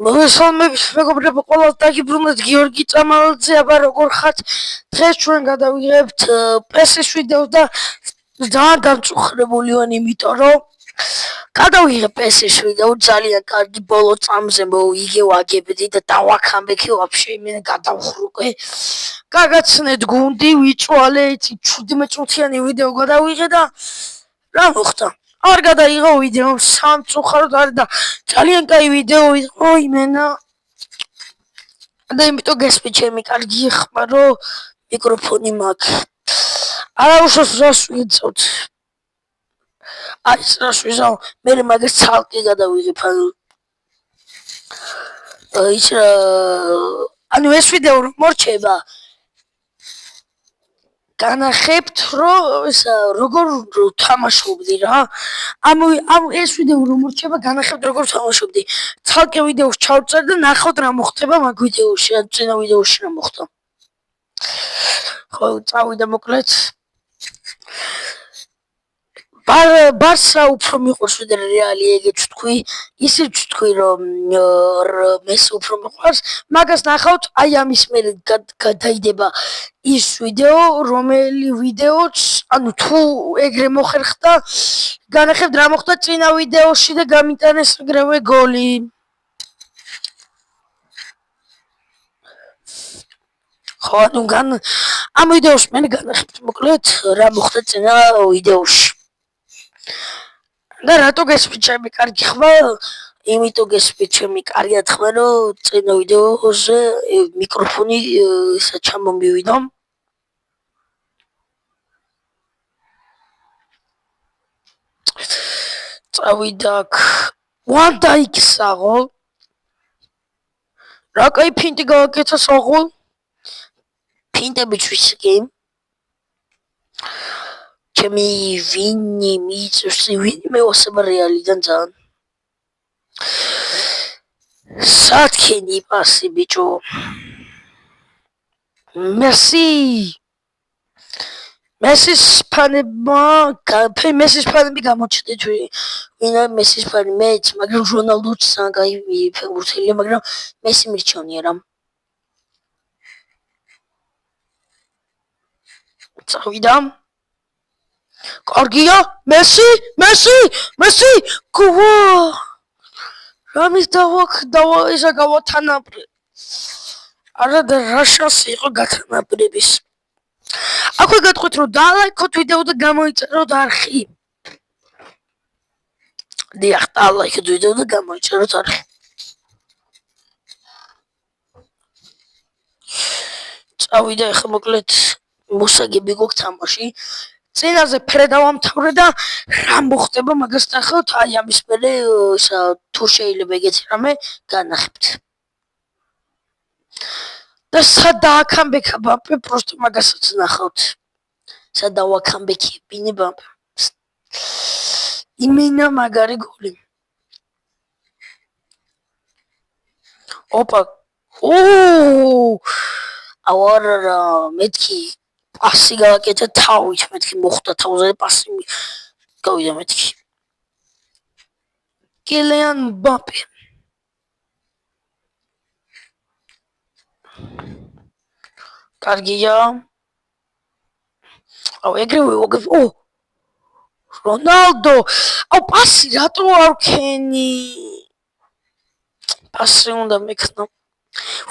მოგესალმებით მეგობრებო, ყველას დაგიბრუნეთ გიორგი წამალაძე. აბა როგორ ხართ? დღეს ჩვენ გადავიღებთ PS-ის ვიდეოს და ძალიან დამწუხრებული ვარ, იმიტომ რომ გადავიღე PS-ის ვიდეო, ძალიან კარგი ბოლო წამზე მოვიგე, ვაგებდი და დავაქამბექი ვაფშე, იმენა გადავხრუკე. გაგაცნეთ გუნდი, ვიწვალე, 17 წუთიანი ვიდეო გადავიღე და რა მოხდა? არ გადაიღო ვიდეო, სამწუხაროდ არის და ძალიან კაი ვიდეო იყო იმენა და იმიტომ გესმი ჩემი კარგი ხმარო მიკროფონი მაქვს. არა უშავს რას ვიწევთ. აი რას ვიზავ, მე მაგას ცალკე გადავიღებ, ანუ ეს ვიდეო რომ მორჩება განახებთ რომ როგორ თამაშობდი რა. ამ ეს ვიდეო რომ მორჩება განახებთ როგორ თამაშობდი. ცალკე ვიდეოს ჩავწერ და ნახავთ რა მოხდება მაგ ვიდეოში, ან წინა ვიდეოში რა მოხდა. ხო, წავიდა მოკლედ. ბარსა უფრო მიყვარს ვიდრე რეალი, ეგეც თქვი. ისიც თქვი რომ მესი უფრო მიყვარს. მაგას ნახავთ, აი ამის მერე გადაიდება ის ვიდეო, რომელი ვიდეოც, ანუ თუ ეგრე მოხერხდა, განახებთ რა მოხდა წინა ვიდეოში და გამიტანეს ეგრევე გოლი. ხო, ანუ ამ ვიდეოს მე განახებთ მოკლედ რა მოხდა წინა ვიდეოში. და რატო გესმით ჩემი კარგი ხმა? იმიტომ გესმით ჩემი კარგი ხმა, რომ წინა ვიდეოზე მიკროფონი ისა ჩამომივიდა. წავიდა აქ ვანდაიქსაღო. რა კაი ფინტი გააკეთა საღო? ფინტები ჩვისკი. ჩემი ვინი მიწევს, ვინი მევასება რეალიდან ძალიან. სათქენი პასი ბიჭო. მესის ფანები გამოჩნდეთ, ვინ არის მესის ფანი? მეც, მაგრამ რონალდოც ძალიან კაი ფეხბურთელია, მაგრამ მესი მირჩევნია რა. წავიდა. კარგია, მესი, გოვა. რამის ისა გავათანაბრე. არა და რა შანსი იყო გათანაბრების. აქვე გეტყვით რომ დალაიქოთ ვიდეო და გამოიწეროთ არხი. დიახ, დალაიქოთ ვიდეო და გამოიწეროთ არხი. წავიდა ახლა მოკლედ მოსაგები გვაქვს თამაში. წინაზე ფრე დავამთავრე და რა მოხდება მაგას ნახავთ, აი ამის მერე თუ შეიძლება ეგეთი რამე განახებთ. და სად დააქამბექა ბამპე, პროსტო მაგასაც ნახავთ. სად დავაქამბექებინე ბამპე. იმენა მაგარი გოლი. ოპა. ავარა მეთქი პასი გააკეთა თავით, მეთქი მოხდა თავზე პასი გავიდა მეთქი. კილიან მბაპე. კარგია. ეგრევე ვაგებ. რონალდო. პასი რატო არ ვქენი? პასი უნდა მექნა.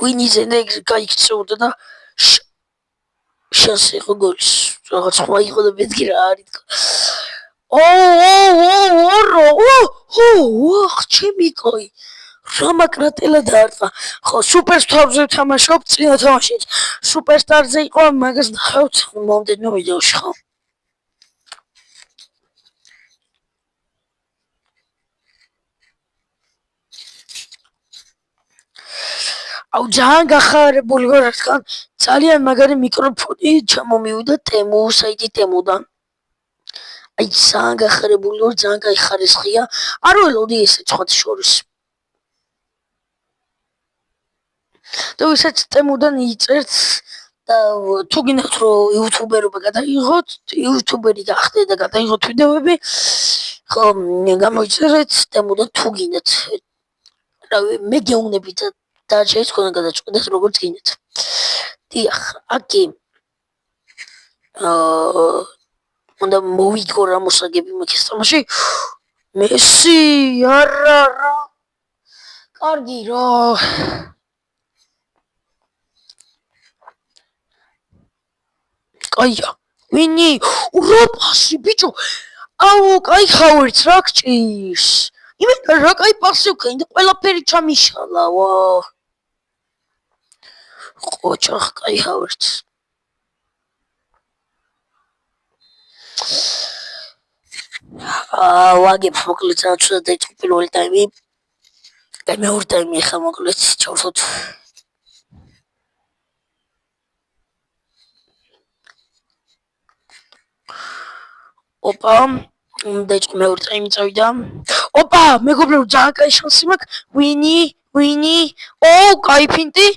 ვინიზე ეგრე გაიქცეოდა და შანსი იყო გოლის. რაღაც ხმა იყო და მეთქი რა არის. ჩემი კოი. რა მაკრატელა დაარტყა. ხო, სუპერსტარზე თამაშობ, წინა თამაშით. სუპერსტარზე იყო, მაგას ნახავთ მომდენო ვიდეოში, ხო? ძალიან გახარებული ვარ, რადგან ძალიან მაგარი მიკროფონი ჩამომივიდა საიტი ტემოდან. აი ძალიან გახარებული ვარ, ძალიან კაი ხარისხია. არ ველოდი ესე სხვათა შორის. და ვისაც ტემოდან იწერთ და თუ გინდათ რომ იუთუბერობა გადაიღოთ, იუთუბერი გახდეთ და გადაიღოთ ვიდეოები, ხო, გამოიწერეთ ტემოდან თუ გინდათ. მე გეუბნებით და შეიძლება თქვენ გადაწყვეტეთ როგორც გინდათ. დიახ, აკი უნდა მოვიგო რა მოსაგები მაქვს ეს თამაში. მესი არა რა. კარგი რა. კაია. ვინი? უროპასი ბიჭო. აუ, კაი ხავერც რა გჭირს. იმენა რა კაი პასი ვქენი და ყველაფერი ჩამიშალა, ვა. ოჩახ კაი ხავერც. ვაგებ მოკლედ საერთოდ დაიწყო პირველი ტაიმი. და მეორე ტაიმი ახლა მოკლედ ჩავსოთ. ოპა, დაიწყო მეორე ტაიმი წავიდა. ოპა, მეგობრებო, ძალიან კაი შანსი მაქვს. ვინი? ო, კაი ფინტი.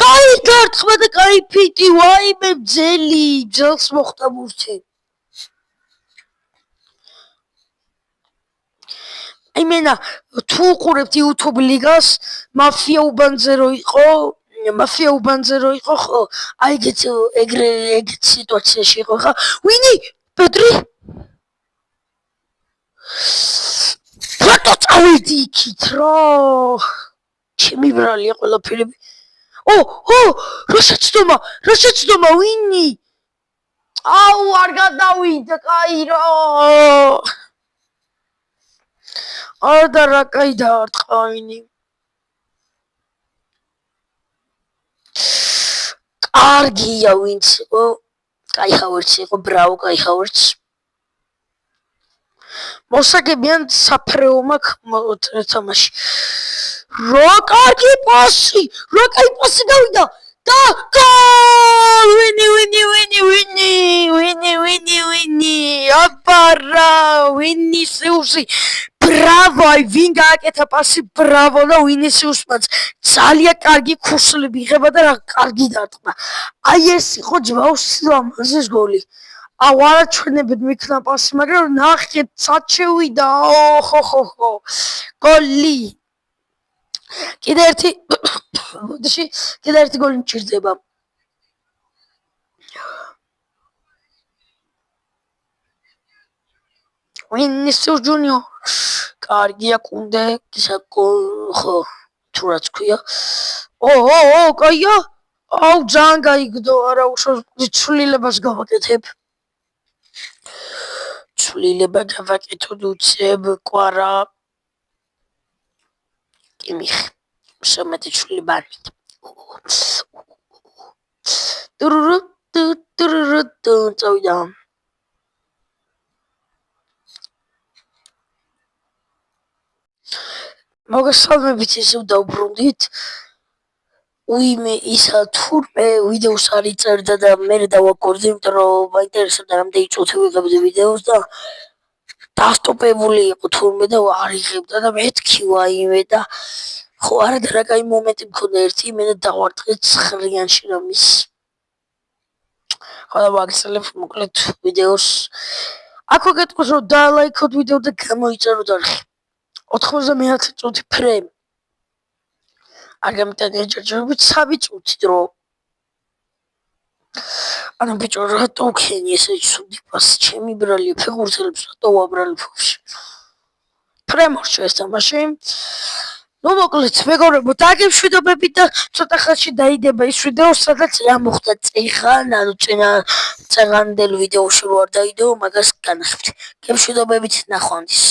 კაი დარტყმა და კაი ფინტი. ვაიმე ბძელი, ბძელს მოხდა ბურთი. იმენა თუ უყურებთ YouTube ლიგას, მაფია უბანძერო იყო ხო? აი ეგრეთ სიტუაციაში იყო ხა. ვინი? პეტრი? რატო წავედი იქით რა? ჩემი ბრალია ყველაფერი. ო, რა შეცდომა, ვინი? აუ, არ გადავიდა, კაი რა. არა რა კაი დაარტყა ვინი. კარგია ვინც იყო. კაი ხავერც იყო, ბრავო, კაი ხავერც. მოსაგებიან საფრეო მაქვს თამაში. რა კარგი პასი გავიდა და გოლ! ვინი! აბარა, ვინისიუსი. ბრავო, აი ვინ გააკეთა პასი, ბრავო და ვინისიუსმაც ძალიან კარგი ქუსლები იღება და რა კარგი დარტყმა. აი ეს იყო ჯვაოს ლამაზის გოლი. აუ არაჩვენებად მიქნა პასი, მაგრამ ნახეთ სად შევიდა. ოჰო. გოლი. კიდე ერთი გოლი მჭირდება. ვინისიუს ჯუნიორ. კარგია კუნდე, ხო, თუ რაც ქვია. ო, კაია. აუ ძალიან გაიგდო, არა უშავს ცვლილებას გავაკეთებ. ცვლილება გავაკეთოთ უცებ კვარა. იმიხ შემეთი ცვლილება არ მით. წავიდა. მოგესალმებით, ისევ დავბრუნდით. უიმე ისა თურმე ვიდეოს არ იწერდა და მე დავაკორდი, იმიტომ რომ მაინტერესებდა რამდენი წუთი ვიღებდი ვიდეოს და დასტოპებული იყო თურმე და არ იღებდა და მეთქი ვაიმე და ხო არა და რა კაი მომენტი მქონდა ერთი იმენა დავარტყე 9-იანში რამის. ხო და ვაგრძელებ მოკლედ ვიდეოს. აქ გეტყვის რომ დალაიქოთ ვიდეო და გამოიწეროთ არხი. 99 წუთი ფრეიმ. არ გამიტანია ჯერჯერობით 3 წუთი დრო. ანუ ბიჭო რატო ვქენი ესე ცუდი პასი, ჩემი ბრალია ფეხბურთელებს რატო ვაბრალი ფუში. ფრემორჩა ეს თამაში. ნუ მოკლედ მეგობრებო, დაგემშვიდობები და ცოტა ხანში დაიდება ის ვიდეო, სადაც რა მოხდა წეღან, ანუ წეგანდელ ვიდეოში რო არ დაიდო, მაგას განახებთ. გემშვიდობებით, ნახვამდის.